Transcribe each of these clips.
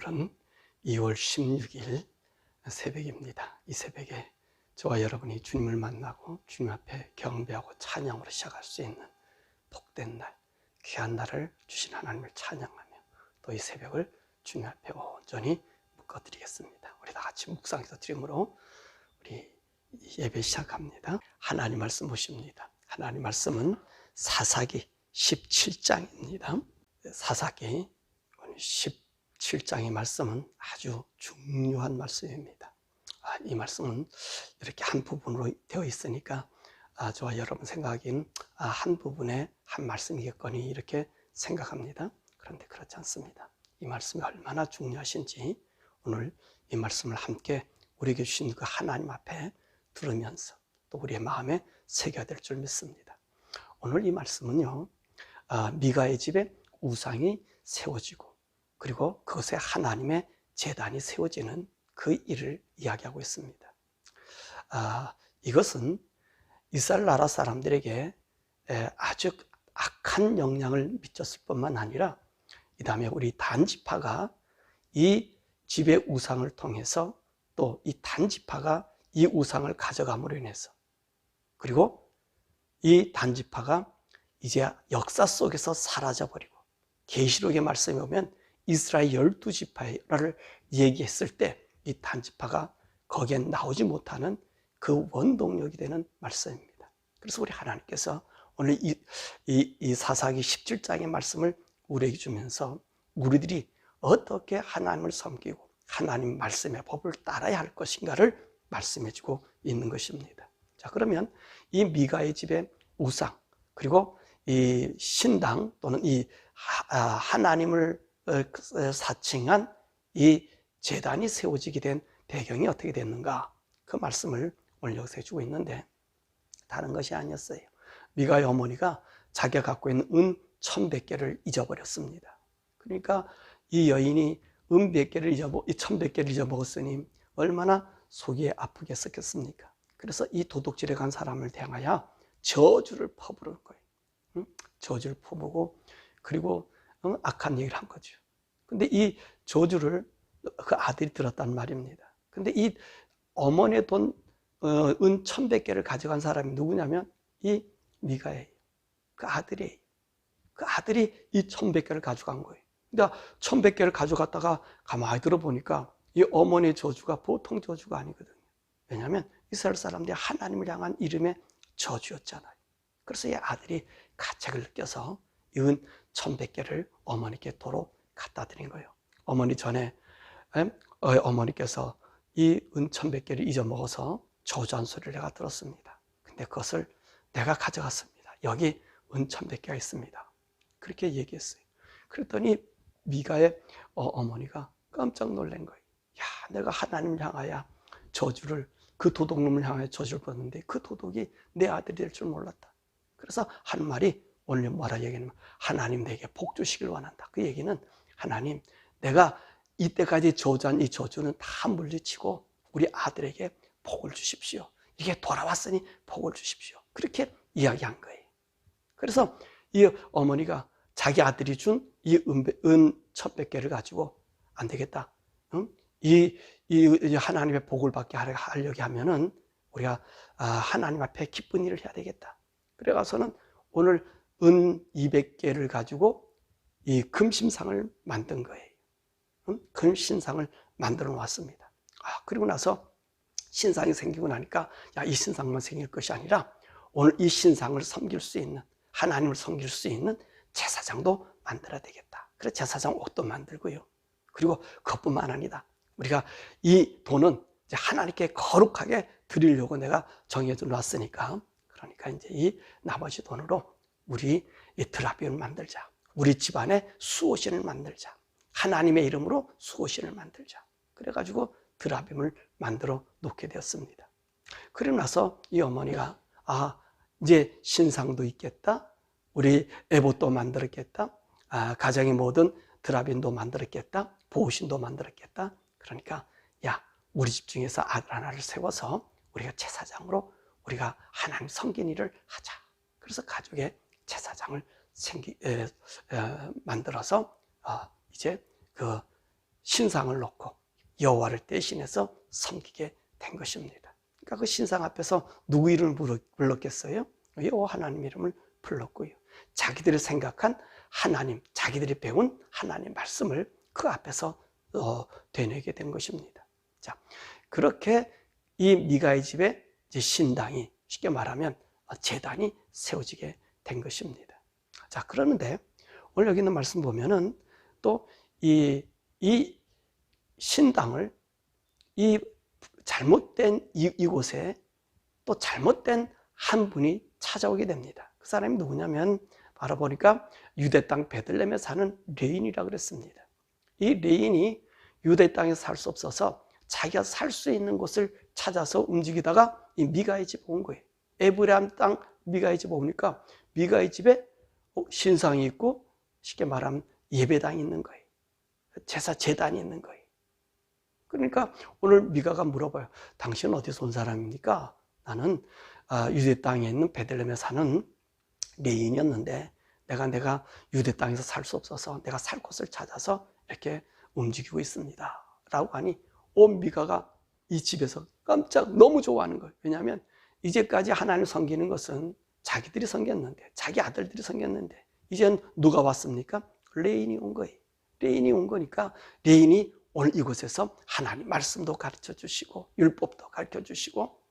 오늘은 2월 16일 새벽입니다. 이 새벽에 저와 여러분이 주님을 만나고 주님 앞에 경배하고 찬양으로 시작할 수 있는 복된 날, 귀한 날을 주신 하나님을 찬양하며 또 이 새벽을 주님 앞에 온전히 묶어드리겠습니다. 우리 다 같이 묵상기도 드림으로 우리 예배 시작합니다. 하나님 말씀 보십니다. 하나님 말씀은 사사기 17장입니다. 사사기 17장의 말씀은 아주 중요한 말씀입니다. 이 말씀은 이렇게 한 부분으로 되어 있으니까 저와 여러분 생각하기에는 한 부분의 한 말씀이겠거니 이렇게 생각합니다. 그런데 그렇지 않습니다. 이 말씀이 얼마나 중요하신지 오늘 이 말씀을 함께 우리에게 주신 그 하나님 앞에 들으면서 또 우리의 마음에 새겨야 될 줄 믿습니다. 오늘 이 말씀은요, 미가의 집에 우상이 세워지고 그리고 그것에 하나님의 제단이 세워지는 그 일을 이야기하고 있습니다. 이것은 이스라엘 나라 사람들에게 아주 악한 영향을 미쳤을 뿐만 아니라 이 다음에 우리 단지파가 이 집의 우상을 통해서 또 이 단지파가 이 우상을 가져감으로 인해서 그리고 이 단지파가 이제 역사 속에서 사라져버리고 계시록의 말씀에 보면 이스라엘 12지파를 얘기했을 때 이 단지파가 거기에 나오지 못하는 그 원동력이 되는 말씀입니다. 그래서 우리 하나님께서 오늘 이 사사기 17장의 말씀을 우리에게 주면서 우리들이 어떻게 하나님을 섬기고 하나님 말씀의 법을 따라야 할 것인가를 말씀해 주고 있는 것입니다. 자, 그러면 이 미가의 집의 우상 그리고 이 신당 또는 이 하나님을 사칭한 이 제단이 세워지게 된 배경이 어떻게 됐는가, 그 말씀을 오늘 여기서 해주고 있는데 다른 것이 아니었어요. 미가의 어머니가 자기가 갖고 있는 은 1100개를 잊어버렸습니다. 그러니까 이 여인이 은 100개를 1100개를 잊어먹었으니 얼마나 속이 아프게 썩겠습니까? 그래서 이 도둑질에 간 사람을 향하여 저주를 퍼부는 거예요. 저주를 퍼부고 그리고 악한 얘기를 한 거죠. 근데 이 저주를 그 아들이 들었단 말입니다. 근데 이 어머니의 돈, 은 1100개를 가져간 사람이 누구냐면 이 미가예요. 그 아들이에요. 그 아들이 이 1100개를 가져간 거예요. 그러니까 1100개를 가져갔다가 가만히 들어보니까 이 어머니의 저주가 보통 저주가 아니거든요. 왜냐하면 이스라엘 사람들이 하나님을 향한 이름의 저주였잖아요. 그래서 이 아들이 가책을 느껴서 이 은 1100개를 어머니께 도로 갖다 드린 거예요. 어머니 전에 어머니께서 이 은 1100개를 잊어먹어서 저주한 소리를 내가 들었습니다. 근데 그것을 내가 가져갔습니다. 여기 은 1100개가 있습니다. 그렇게 얘기했어요. 그랬더니 미가의 어머니가 깜짝 놀란 거예요. 야, 내가 하나님을 향하여 저주를, 그 도둑놈을 향하여 저주를 받는데 그 도둑이 내 아들이 될 줄 몰랐다. 그래서 한 말이 오늘 뭐라 얘기하냐면 하나님 내게 복 주시길 원한다. 그 얘기는 하나님, 내가 이때까지 저주한 이 저주는 다 물리치고 우리 아들에게 복을 주십시오. 이게 돌아왔으니 복을 주십시오. 그렇게 이야기한 거예요. 그래서 이 어머니가 자기 아들이 준 이 은 1100개를 가지고 안 되겠다. 이 하나님의 복을 받게 하려고 하면은 우리가 하나님 앞에 기쁜 일을 해야 되겠다. 그래가서는 오늘 은 200개를 가지고 이 금신상을 만든 거예요. 금신상을 만들어 놓았습니다. 그리고 나서 신상이 생기고 나니까 야, 이 신상만 생길 것이 아니라 오늘 이 신상을 섬길 수 있는, 하나님을 섬길 수 있는 제사장도 만들어야 되겠다. 그래서 제사장 옷도 만들고요. 그리고 그것뿐만 아니다. 우리가 이 돈은 이제 하나님께 거룩하게 드리려고 내가 정해져 놨으니까, 그러니까 이제 이 나머지 돈으로 우리 이 드라빔을 만들자. 우리 집안에 수호신을 만들자. 하나님의 이름으로 수호신을 만들자. 그래가지고 드라빔을 만들어 놓게 되었습니다. 그러고 나서 이 어머니가 이제 신상도 있겠다. 우리 에봇도 만들었겠다. 가정의 모든 드라빔도 만들었겠다. 보호신도 만들었겠다. 그러니까 야, 우리 집 중에서 아들 하나를 세워서 우리가 제사장으로 우리가 하나님 섬긴 일을 하자. 그래서 가족의 제사장을 만들어서 이제 그 신상을 놓고 여호와를 대신해서 섬기게 된 것입니다. 그러니까 그 신상 앞에서 누구 이름을 불렀겠어요? 여호와 하나님 이름을 불렀고요. 자기들이 생각한 하나님, 자기들이 배운 하나님 말씀을 그 앞에서 되뇌게 된 것입니다. 자, 그렇게 이 미가의 집에 이제 신당이, 쉽게 말하면 제단이 세워지게 된 것입니다. 자, 그러는데 오늘 여기 있는 말씀 보면은 또 이 신당을 이 잘못된 이곳에 또 잘못된 한 분이 찾아오게 됩니다. 그 사람이 누구냐면 바로 보니까 유대 땅 베들레헴에 사는 레인이라고 그랬습니다. 이 레인이 유대 땅에 살 수 없어서 자기가 살 수 있는 곳을 찾아서 움직이다가 이 미가의 집에 온 거예요. 에브라임 땅 미가의 집에 오니까 미가의 집에 신상이 있고 쉽게 말하면 예배당이 있는 거예요. 제단이 있는 거예요. 그러니까 오늘 미가가 물어봐요. 당신은 어디서 온 사람입니까? 나는 유대 땅에 있는 베들레헴에 사는 레인이었는데 내가 유대 땅에서 살 수 없어서 내가 살 곳을 찾아서 이렇게 움직이고 있습니다 라고 하니 온 미가가 이 집에서 깜짝 너무 좋아하는 거예요. 왜냐하면 이제까지 하나님을 섬기는 것은 자기들이 섬겼는데, 자기 아들들이 섬겼는데 이젠 누가 왔습니까? 레인이 온 거예요. 레인이 온 거니까 레인이 오늘 이곳에서 하나님 말씀도 가르쳐 주시고 율법도 가르쳐 주시고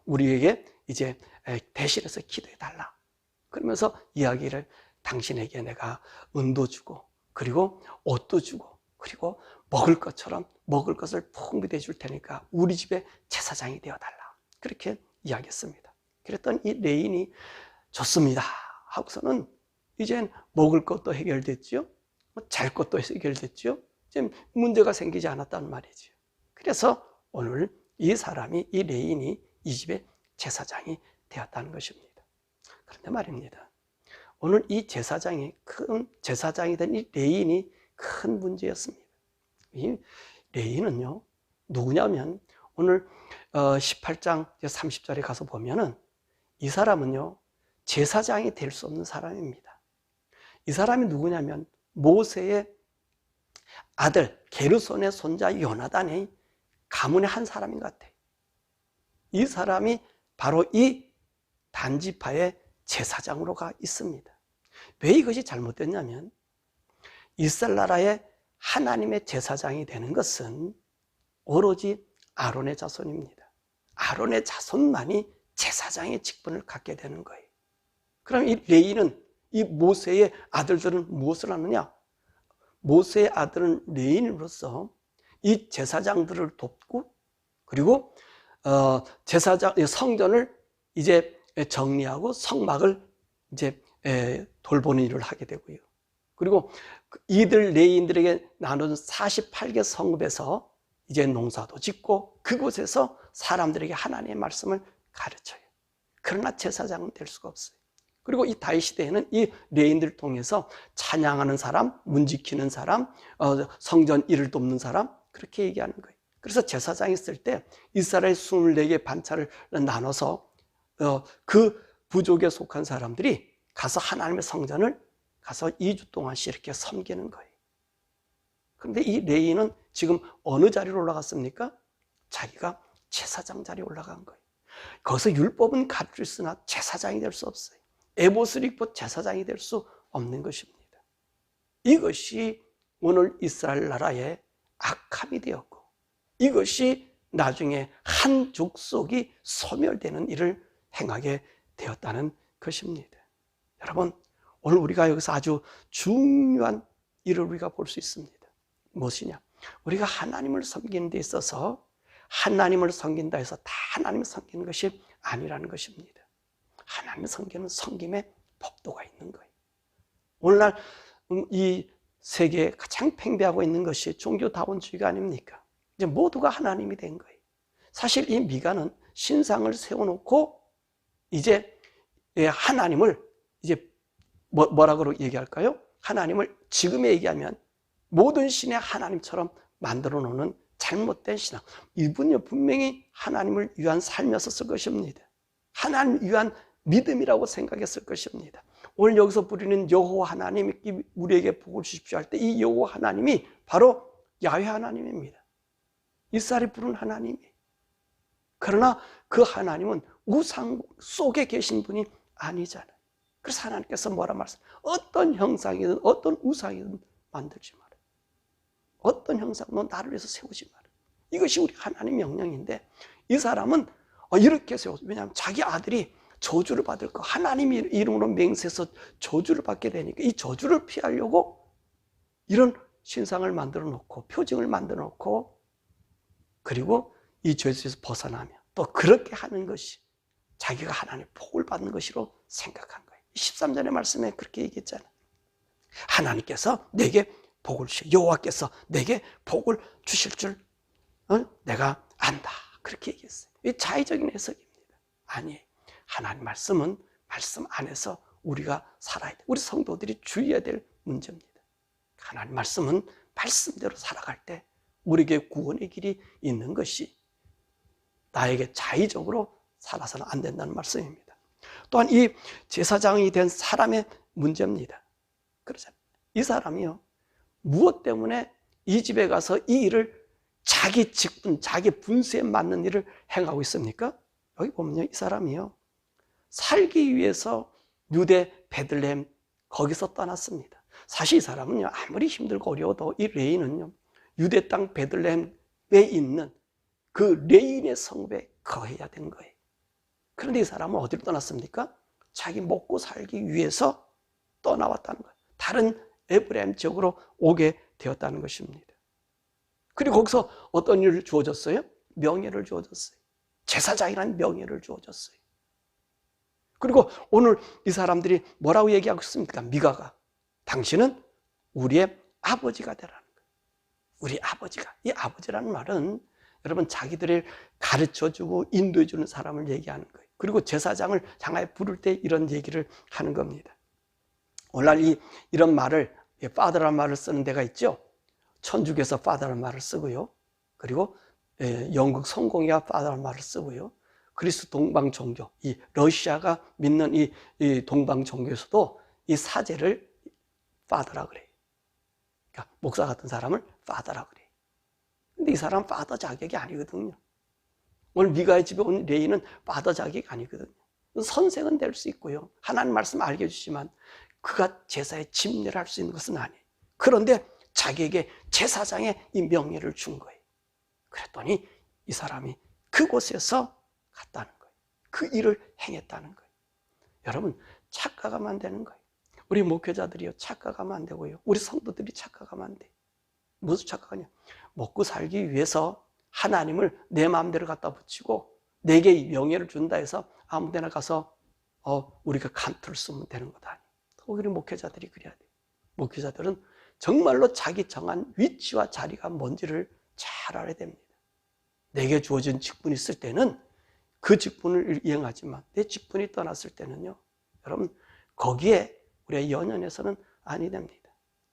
우리에게 이제 대신해서 기도해 달라. 그러면서 이야기를 당신에게 내가 은도 주고 그리고 옷도 주고 그리고 먹을 것처럼 먹을 것을 풍부히 줄 테니까 우리 집에 제사장이 되어 달라. 그렇게 이야기했습니다. 그랬더니 이 레인이 좋습니다 하고서는 이젠 먹을 것도 해결됐죠. 잘 것도 해결됐죠. 지금 문제가 생기지 않았다는 말이죠. 그래서 오늘 이 사람이, 이 레인이 이 집의 제사장이 되었다는 것입니다. 그런데 말입니다. 오늘 이 제사장이 된 이 레인이 큰 문제였습니다. 이 레인은요, 누구냐면 오늘 18장 30절에 가서 보면은 이 사람은요, 제사장이 될 수 없는 사람입니다. 이 사람이 누구냐면 모세의 아들 게르손의 손자 요나단의 가문의 한 사람인 것 같아요. 이 사람이 바로 이 단지파의 제사장으로 가 있습니다. 왜 이것이 잘못됐냐면 이스라엘 나라의 하나님의 제사장이 되는 것은 오로지 아론의 자손입니다. 아론의 자손만이 제사장의 직분을 갖게 되는 거예요. 그럼 이 레인은, 이 모세의 아들들은 무엇을 하느냐? 모세의 아들은 레인으로서 이 제사장들을 돕고 그리고 제사장 성전을 이제 정리하고 성막을 이제 돌보는 일을 하게 되고요. 그리고 이들 레인들에게 나눈 48개 성읍에서 이제 농사도 짓고 그곳에서 사람들에게 하나님의 말씀을 가르쳐요. 그러나 제사장은 될 수가 없어요. 그리고 이 다윗 시대에는 이 레인들을 통해서 찬양하는 사람, 문 지키는 사람, 성전 일을 돕는 사람, 그렇게 얘기하는 거예요. 그래서 제사장이 있을 때 이스라엘 24개 반차를 나눠서 그 부족에 속한 사람들이 가서 하나님의 성전을 가서 2주 동안씩 이렇게 섬기는 거예요. 그런데 이 레인은 지금 어느 자리로 올라갔습니까? 자기가 제사장 자리에 올라간 거예요. 거기서 율법은 가르칠 수나 제사장이 될 수 없어요. 에봇을 입고 제사장이 될 수 없는 것입니다. 이것이 오늘 이스라엘 나라의 악함이 되었고 이것이 나중에 한 족속이 소멸되는 일을 행하게 되었다는 것입니다. 여러분, 오늘 우리가 여기서 아주 중요한 일을 우리가 볼 수 있습니다. 무엇이냐? 우리가 하나님을 섬기는 데 있어서 하나님을 섬긴다 해서 다 하나님을 섬기는 것이 아니라는 것입니다. 하나님을 섬기는 섬김의 법도가 있는 거예요. 오늘날 이 세계에 가장 팽배하고 있는 것이 종교다원주의가 아닙니까? 이제 모두가 하나님이 된 거예요. 사실 이 미가는 신상을 세워놓고 이제 하나님을 이제 뭐라고 얘기할까요? 하나님을 지금에 얘기하면 모든 신의 하나님처럼 만들어 놓는 잘못된 신앙. 이분요 분명히 하나님을 위한 삶이었을 것입니다. 하나님을 위한 믿음이라고 생각했을 것입니다. 오늘 여기서 부르는 여호와 하나님이 우리에게 복을 주십시오 할 때 이 여호와 하나님이 바로 야훼 하나님입니다. 이스라엘이 부른 하나님이에요. 그러나 그 하나님은 우상 속에 계신 분이 아니잖아요. 그래서 하나님께서 뭐라 말씀하세요? 어떤 형상이든 어떤 우상이든 만들지 마라. 어떤 형상도 나를 위해서 세우지 마라. 이것이 우리 하나님 명령인데 이 사람은 이렇게 세웠어요. 왜냐하면 자기 아들이 저주를 받을 거, 하나님 이름으로 맹세해서 저주를 받게 되니까 이 저주를 피하려고 이런 신상을 만들어 놓고 표징을 만들어 놓고 그리고 이 죄에서 벗어나며 또 그렇게 하는 것이 자기가 하나님의 복을 받는 것이로 생각한 거예요. 13절의 말씀에 그렇게 얘기했잖아요. 하나님께서 내게 복을 주시, 여호와께서 내게 복을 주실 줄 내가 안다. 그렇게 얘기했어요. 이 자의적인 해석입니다. 아니에요. 하나님 말씀은 말씀 안에서 우리가 살아야 돼. 우리 성도들이 주의해야 될 문제입니다. 하나님 말씀은 말씀대로 살아갈 때 우리에게 구원의 길이 있는 것이 나에게 자의적으로 살아서는 안 된다는 말씀입니다. 또한 이 제사장이 된 사람의 문제입니다. 그렇잖아요. 이 사람이요, 무엇 때문에 이 집에 가서 이 일을 자기 직분, 자기 분수에 맞는 일을 행하고 있습니까? 여기 보면요, 이 사람이요, 살기 위해서 유대 베들레헴 거기서 떠났습니다. 사실 이 사람은요, 아무리 힘들고 어려워도 이 레인은요, 유대 땅 베들레헴에 있는 그 레인의 성읍에 거해야 된 거예요. 그런데 이 사람은 어디로 떠났습니까? 자기 먹고 살기 위해서 떠나왔다는 거예요. 다른 에브라임 지역으로 오게 되었다는 것입니다. 그리고 거기서 어떤 일을 주어졌어요? 명예를 주어졌어요. 제사장이라는 명예를 주어졌어요. 그리고 오늘 이 사람들이 뭐라고 얘기하고 있습니까? 미가가 당신은 우리의 아버지가 되라는 거예요. 우리 아버지가. 이 아버지라는 말은 여러분 자기들을 가르쳐주고 인도해주는 사람을 얘기하는 거예요. 그리고 제사장을 향하여 부를 때 이런 얘기를 하는 겁니다. 오늘날 이런 말을 father라는 말을 쓰는 데가 있죠. 천주교에서 father라는 말을 쓰고요. 그리고 영국 성공회가 father라는 말을 쓰고요. 그리스 동방 종교, 이 러시아가 믿는 이 동방 종교에서도 이 사제를 father라고 그래요. 그러니까 목사 같은 사람을 father라고 그래요. 근데 이 사람은 father 자격이 아니거든요. 오늘 미가의 집에 온 레이는 father 자격이 아니거든요. 선생은 될 수 있고요. 하나님 말씀 알게 해주지만 그가 제사에 집례를 할 수 있는 것은 아니에요. 그런데 자기에게 제사장의 이 명예를 준 거예요. 그랬더니 이 사람이 그곳에서 갔다는 거예요. 그 일을 행했다는 거예요. 여러분, 착각하면 안 되는 거예요. 우리 목회자들이요, 착각하면 안 되고요. 우리 성도들이 착각하면 안 돼요. 무슨 착각하냐? 먹고 살기 위해서 하나님을 내 마음대로 갖다 붙이고 내게 이 명예를 준다 해서 아무 데나 가서 우리가 간투를 쓰면 되는 것 아니에요. 우리 목회자들이 그래야 돼요. 목회자들은 정말로 자기 정한 위치와 자리가 뭔지를 잘 알아야 됩니다. 내게 주어진 직분이 있을 때는 그 직분을 이행하지만 내 직분이 떠났을 때는요, 여러분 거기에 우리가 연연해서는 아니 됩니다.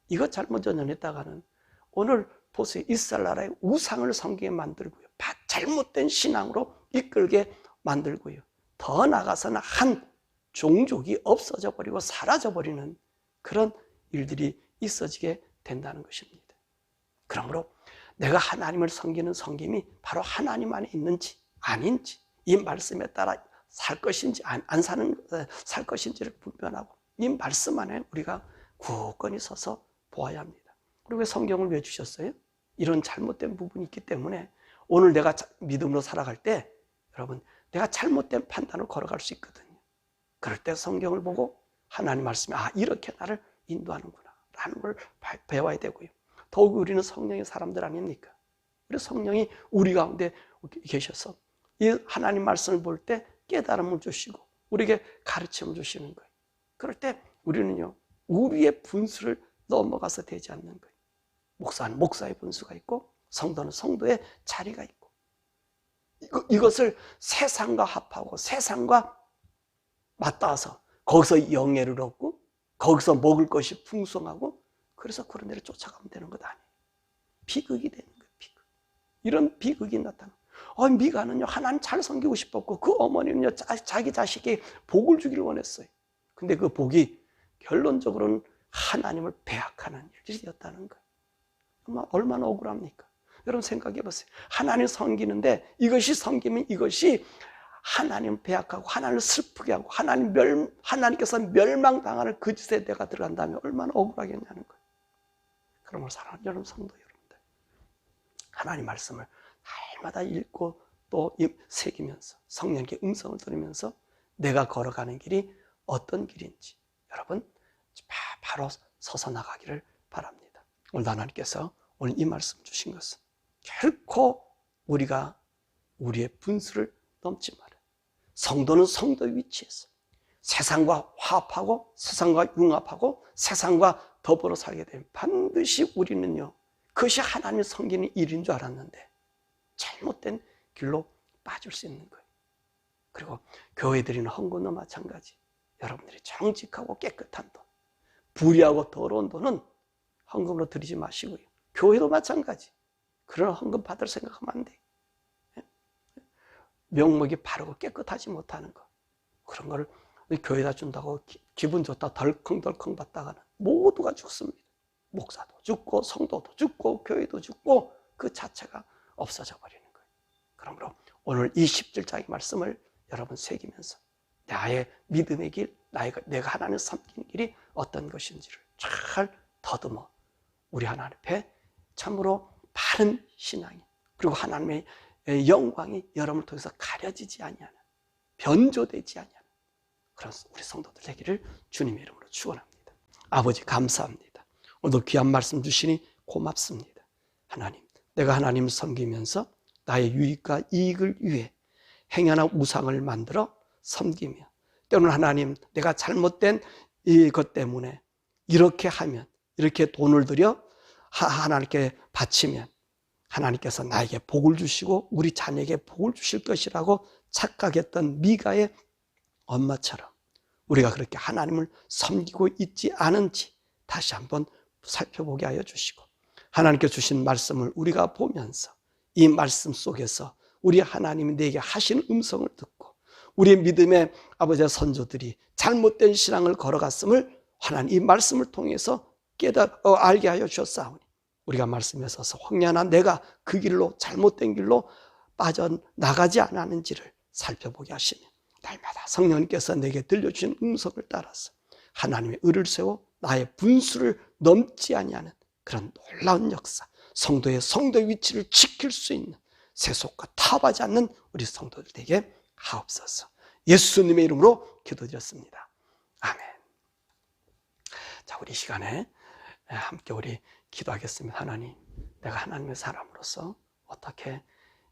이것 잘못 연연했다가는 오늘 보세요. 이스라엘 나라의 우상을 섬기게 만들고요, 잘못된 신앙으로 이끌게 만들고요, 더 나아가서는 한 종족이 없어져 버리고 사라져 버리는 그런 일들이 있어지게 된다는 것입니다. 그러므로 내가 하나님을 섬기는 섬김이 바로 하나님 안에 있는지 아닌지, 이 말씀에 따라 살 것인지 살 것인지를 분별하고 이 말씀 안에 우리가 굳건히 서서 보아야 합니다. 그리고 왜 성경을 왜 주셨어요? 이런 잘못된 부분이 있기 때문에 오늘 내가 믿음으로 살아갈 때 여러분 내가 잘못된 판단을 걸어갈 수 있거든요. 그럴 때 성경을 보고 하나님 말씀이 이렇게 나를 인도하는구나 라는 걸 배워야 되고요. 더욱 우리는 성령의 사람들 아닙니까? 우리 성령이 우리 가운데 계셔서 이 하나님 말씀을 볼 때 깨달음을 주시고 우리에게 가르침을 주시는 거예요. 그럴 때 우리는요, 우리의 분수를 넘어가서 되지 않는 거예요. 목사는 목사의 분수가 있고 성도는 성도의 자리가 있고 이것을 세상과 합하고 세상과 맞닿아서 거기서 영예를 얻고 거기서 먹을 것이 풍성하고 그래서 그런 데를 쫓아가면 되는 것 아니에요. 비극이 되는 거예요. 비극. 이런 비극이 나타나. 미가는요, 하나님 잘 섬기고 싶었고 그 어머니는요, 자기 자식에게 복을 주기를 원했어요. 근데 그 복이 결론적으로는 하나님을 배약하는 일들이 되었다는 거예요. 얼마나 억울합니까? 여러분 생각해 보세요. 하나님 섬기는데 이것이 섬기면 이것이 하나님을 배약하고 하나님을 슬프게 하고 하나님께서 멸망당하는 그 짓에 내가 들어간다면 얼마나 억울하겠냐는 거예요. 그러므로 사랑하는 여러분 성도 여러분들, 하나님 말씀을 날마다 읽고 또 새기면서 성령의 음성을 들으면서 내가 걸어가는 길이 어떤 길인지 여러분 바로 서서 나가기를 바랍니다. 오늘 하나님께서 오늘 이 말씀 주신 것은 결코 우리가 우리의 분수를 넘지 말아요. 성도는 성도의 위치에서 세상과 화합하고 세상과 융합하고 세상과 더불어 살게 되면 반드시 우리는요, 그것이 하나님을 섬기는 일인 줄 알았는데 잘못된 길로 빠질 수 있는 거예요. 그리고 교회 드리는 헌금도 마찬가지. 여러분들이 정직하고 깨끗한 돈, 불의하고 더러운 돈은 헌금으로 드리지 마시고요. 교회도 마찬가지. 그런 헌금 받을 생각하면 안 돼요. 명목이 바르고 깨끗하지 못하는 거, 그런 거를 교회에다 준다고 기분 좋다 덜컹덜컹 받다가는 모두가 죽습니다. 목사도 죽고 성도도 죽고 교회도 죽고 그 자체가 없어져 버리는 거예요. 그러므로 오늘 이 17장의 말씀을 여러분 새기면서 나의 믿음의 길, 내가 하나님을 섬기는 길이 어떤 것인지를 잘 더듬어 우리 하나님 앞에 참으로 바른 신앙이, 그리고 하나님의 영광이 여러분을 통해서 가려지지 아니하는, 변조되지 아니하는 그런 우리 성도들 되기를 주님의 이름으로 축원합니다. 아버지 감사합니다. 오늘도 귀한 말씀 주시니 고맙습니다. 하나님, 내가 하나님을 섬기면서 나의 유익과 이익을 위해 행여나 우상을 만들어 섬기며, 때로는 하나님 내가 잘못된 이것 때문에 이렇게 하면, 이렇게 돈을 들여 하나님께 바치면 하나님께서 나에게 복을 주시고 우리 자녀에게 복을 주실 것이라고 착각했던 미가의 엄마처럼 우리가 그렇게 하나님을 섬기고 있지 않은지 다시 한번 살펴보게 하여 주시고, 하나님께 주신 말씀을 우리가 보면서 이 말씀 속에서 우리 하나님이 내게 하시는 음성을 듣고 우리의 믿음의 아버지와 선조들이 잘못된 신앙을 걸어갔음을 하나님 이 말씀을 통해서 알게 하여 주셨사오니, 우리가 말씀에 서서 황량한 내가 그 길로 잘못된 길로 빠져나가지 않았는지를 살펴보게 하시며, 날마다 성령님께서 내게 들려주신 음성을 따라서 하나님의 의를 세워 나의 분수를 넘지 아니하는 그런 놀라운 역사, 성도의 위치를 지킬 수 있는 세속과 타협하지 않는 우리 성도들 되게 하옵소서. 예수님의 이름으로 기도드렸습니다. 아멘. 자, 우리 시간에 함께 우리 기도하겠습니다. 하나님, 내가 하나님의 사람으로서 어떻게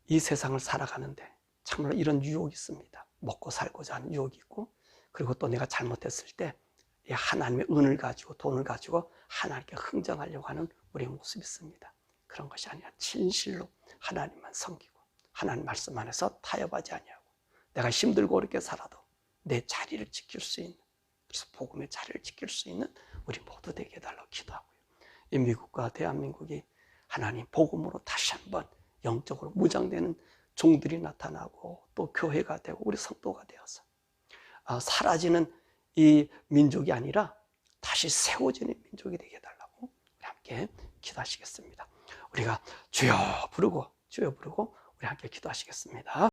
이 세상을 살아가는데 참으로 이런 유혹이 있습니다. 먹고 살고자 하는 유혹이 있고, 그리고 또 내가 잘못했을 때 하나님의 은을 가지고 돈을 가지고 하나님께 흥정하려고 하는 우리의 모습이 있습니다. 그런 것이 아니라 진실로 하나님만 섬기고 하나님 말씀 안에서 타협하지 아니하고 내가 힘들고 어렵게 살아도 내 자리를 지킬 수 있는, 그래서 복음의 자리를 지킬 수 있는 우리 모두 되게 해달라고 기도하고요. 이 미국과 대한민국이 하나님 복음으로 다시 한번 영적으로 무장되는 종들이 나타나고 또 교회가 되고 우리 성도가 되어서 사라지는 이 민족이 아니라 다시 세워지는 민족이 되게 해달라고 우리 함께 기도하시겠습니다. 우리가 주여 부르고 우리 함께 기도하시겠습니다.